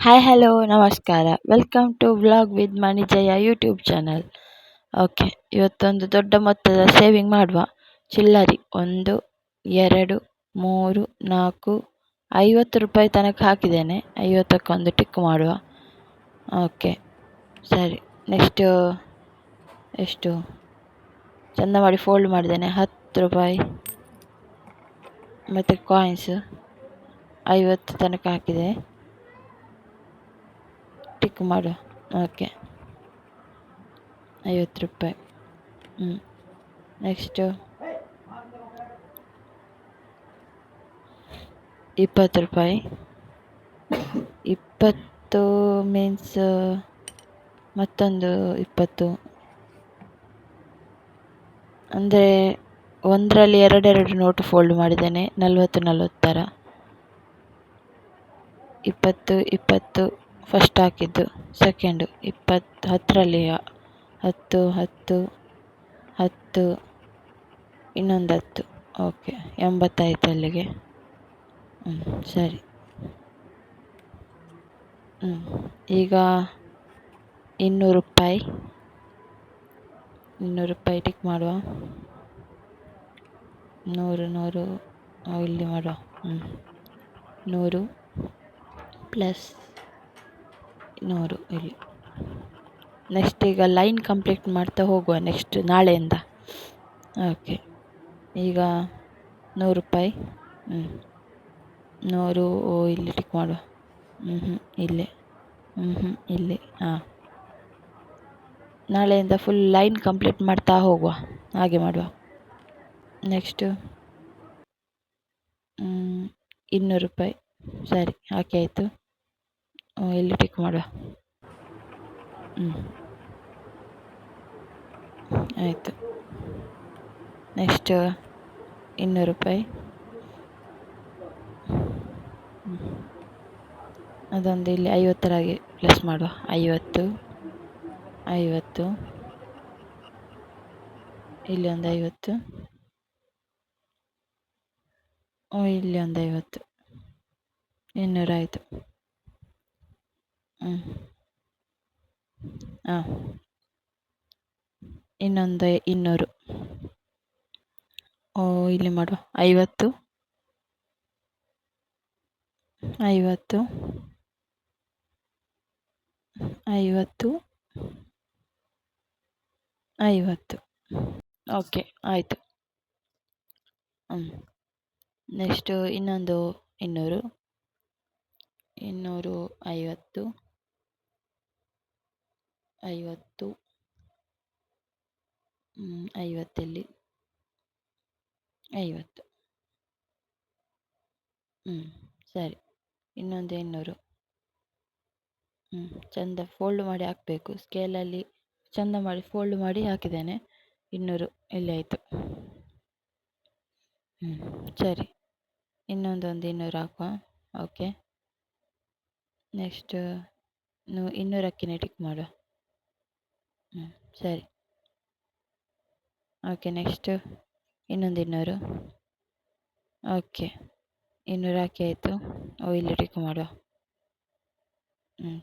Hi hello ನಮಸ್ಕಾರ welcome to vlog with Manijaya YouTube channel. Okay, ಇವತ್ತೊಂದು ದೊಡ್ಡ ಮೊತ್ತದ ಸೇವಿಂಗ್ ಮಾಡುವ. ಚಿಲ್ಲರಿ 1 2 3 4 50 ರೂಪಾಯಿ ತನಕ ಹಾಕಿದ್ದೇನೆ. 50ಕ್ಕೊಂದು ಟಿಕ್ ಮಾಡುವ. ಓಕೆ ಸರಿ. ನೆಕ್ಸ್ಟು ಎಷ್ಟು ಚಂದ ಮಾಡಿ ಫೋಲ್ಡ್ ಮಾಡಿದ್ದೇನೆ. 10 ರೂಪಾಯಿ ಮತ್ತು ಕಾಯಿನ್ಸ್ 50 ತನಕ ಹಾಕಿದೆ. ಟಿಕ್ ಮಾಡು. ಓಕೆ 50 ರೂಪಾಯಿ. ನೆಕ್ಸ್ಟು 20 ರೂಪಾಯಿ. 20 ಮೀನ್ಸ್ ಮತ್ತೊಂದು 20 ಅಂದರೆ ಒಂದರಲ್ಲಿ ಎರಡೆರಡು ನೋಟು ಫೋಲ್ಡ್ ಮಾಡಿದ್ದೇನೆ. 40 ಥರ. 20 20 ಫಸ್ಟ್ ಹಾಕಿದ್ದು. ಸೆಕೆಂಡು 20 10ರಲ್ಲಿ 10 10 10 ಇನ್ನೊಂದು 10. ಓಕೆ 85 ಅಲ್ಲಿಗೆ. ಸರಿ. ಈಗ 200 ರೂಪಾಯಿ. 200 ರೂಪಾಯಿ ಟಿಕ್ ಮಾಡುವ. 100 ಇಲ್ಲಿ ಮಾಡುವ. 100 ಪ್ಲಸ್ 100 ಇಲ್ಲಿ. ನೆಕ್ಸ್ಟ್ ಈಗ ಲೈನ್ ಕಂಪ್ಲೀಟ್ ಮಾಡ್ತಾ ಹೋಗುವ ನೆಕ್ಸ್ಟ್ ನಾಳೆಯಿಂದ. ಓಕೆ ಈಗ 100 ರೂಪಾಯಿ. 100 ಇಲ್ಲಿ ಟಿಕ್ ಮಾಡುವ. ಇಲ್ಲಿ ಇಲ್ಲಿ. ನಾಳೆಯಿಂದ ಫುಲ್ ಲೈನ್ ಕಂಪ್ಲೀಟ್ ಮಾಡ್ತಾ ಹೋಗುವ. ಹಾಗೆ ಮಾಡುವ. ನೆಕ್ಸ್ಟು 200 ರೂಪಾಯಿ. ಸರಿ ಹಾಕಿ ಆಯಿತು. ಇಲ್ಲಿ ಟಿಕ್ ಮಾಡುವ. ಆಯಿತು. ನೆಕ್ಸ್ಟ್ 200 ರೂಪಾಯಿ. ಅದೊಂದು ಇಲ್ಲಿ 50ರಾಗಿ ಪ್ಲಸ್ ಮಾಡುವ. 50 50 ಇಲ್ಲಿ ಒಂದು 50 ಇಲ್ಲಿ ಒಂದು 50. 200 ಆಯಿತು. ಇನ್ನೊಂದು 200 ಇಲ್ಲಿ ಮಾಡುವ. 50 50 50 50. ಓಕೆ ಆಯಿತು. ನೆಕ್ಸ್ಟು ಇನ್ನೊಂದು 200 50 50 50 ಇಲ್ಲಿ 50. ಸರಿ. ಇನ್ನೊಂದು 200. ಚಂದ ಫೋಲ್ಡ್ ಮಾಡಿ ಹಾಕಬೇಕು. ಸ್ಕೇಲಲ್ಲಿ ಚಂದ ಮಾಡಿ ಫೋಲ್ಡ್ ಮಾಡಿ ಹಾಕಿದ್ದೇನೆ. 200 ಇಲ್ಲಿ ಆಯಿತು. ಸರಿ. ಇನ್ನೊಂದು 200 ಹಾಕುವ. ಓಕೆ. ನೆಕ್ಸ್ಟ್ 200ಕ್ಕೆ ಟಿಕ್ ಮಾಡುವ. ಸರಿ. ಓಕೆ ನೆಕ್ಸ್ಟ್ ಇನ್ನೊಂದು 200. ಓಕೆ 200 ಹಾಕಿ ಆಯಿತು. ಇಲ್ಲಿ ಟಿಕ್ ಮಾಡುವ.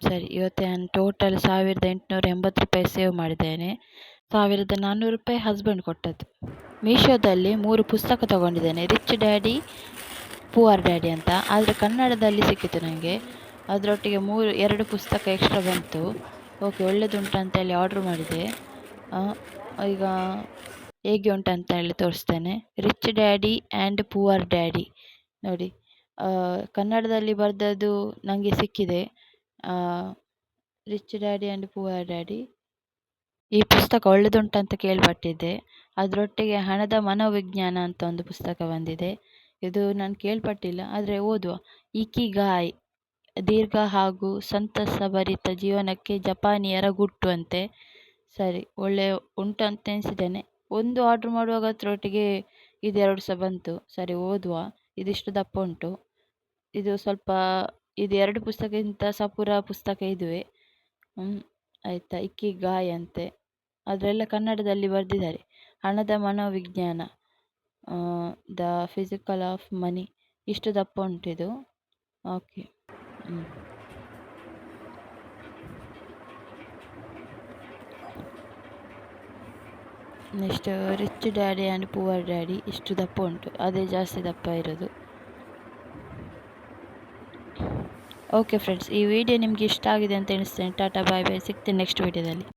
ಸರಿ. ಇವತ್ತು ನಾನು ಟೋಟಲ್ 1880 ರೂಪಾಯಿ ಸೇವ್ ಮಾಡಿದ್ದೇನೆ. 1400 ರೂಪಾಯಿ ಹಸ್ಬೆಂಡ್ ಕೊಟ್ಟದ್ದು. ಮೀಶೋದಲ್ಲಿ 3 ಪುಸ್ತಕ ತಗೊಂಡಿದ್ದೇನೆ. ರಿಚ್ ಡ್ಯಾಡಿ ಪುವರ್ ಡ್ಯಾಡಿ ಅಂತ. ಆದರೆ ಕನ್ನಡದಲ್ಲಿ ಸಿಕ್ಕಿತು ನನಗೆ. ಅದರೊಟ್ಟಿಗೆ 2 ಪುಸ್ತಕ ಎಕ್ಸ್ಟ್ರಾ ಬಂತು. ಓಕೆ ಒಳ್ಳೆಯದುಂಟು ಅಂತೇಳಿ ಆರ್ಡ್ರ್ ಮಾಡಿದೆ. ಈಗ ಹೇಗೆ ಉಂಟಂತ ಹೇಳಿ ತೋರಿಸ್ತೇನೆ. Rich daddy and poor daddy ನೋಡಿ. ಕನ್ನಡದಲ್ಲಿ ಬರೆದದ್ದು ನನಗೆ ಸಿಕ್ಕಿದೆ. Rich daddy and poor daddy. ಈ ಪುಸ್ತಕ ಒಳ್ಳೆದುಂಟಂತ ಕೇಳ್ಪಟ್ಟಿದ್ದೆ. ಅದರೊಟ್ಟಿಗೆ ಹಣದ ಮನೋವಿಜ್ಞಾನ ಅಂತ ಒಂದು ಪುಸ್ತಕ ಬಂದಿದೆ. ಇದು ನಾನು ಕೇಳ್ಪಟ್ಟಿಲ್ಲ, ಆದರೆ ಓದುವ. ಇಕಿಗಾಯ್ ದೀರ್ಘ ಹಾಗೂ ಸಂತಸಭರಿತ ಜೀವನಕ್ಕೆ ಜಪಾನಿಯರ ಗುಟ್ಟು ಅಂತೆ. ಸರಿ ಒಳ್ಳೆಯ ಉಂಟು ಅಂತ ಎನಿಸಿದ್ದೇನೆ. ಒಂದು ಆರ್ಡ್ರ್ ಮಾಡುವಾಗ ಅದರೊಟ್ಟಿಗೆ ಇದೆರಡು ಸಹ ಬಂತು. ಸರಿ ಓದುವ. ಇದಿಷ್ಟು ದಪ್ಪ ಉಂಟು. ಇದು ಸ್ವಲ್ಪ ಇದು 2 ಪುಸ್ತಕಕ್ಕಿಂತ ಸಪುರ ಪುಸ್ತಕ ಇದುವೆ. ಆಯಿತಾ. ಇಕಿಗಾಯ್ ಅಂತೆ. ಅದರೆಲ್ಲ ಕನ್ನಡದಲ್ಲಿ ಬರೆದಿದ್ದಾರೆ. ಹಣದ ಮನೋವಿಜ್ಞಾನ, ದ ಫಿಸಿಕಲ್ ಆಫ್ ಮನಿ. ಇಷ್ಟು ದಪ್ಪ ಉಂಟಿದು. Okay next rich daddy and poor daddy ಇಷ್ಟು ದಪ್ಪ ಉಂಟು, ಅದೇ ಜಾಸ್ತಿ ದಪ್ಪ ಇರೋದು. ಓಕೆ ಫ್ರೆಂಡ್ಸ್, ಈ ವಿಡಿಯೋ ನಿಮಗೆ ಇಷ್ಟ ಆಗಿದೆ ಅಂತ ಎಣಿಸ್ತೇನೆ. ಟಾಟಾ ಬಾಯ್ ಬಾಯ್, ಸಿಗ್ತೇನೆ ನೆಕ್ಸ್ಟ್ ವಿಡಿಯೋದಲ್ಲಿ.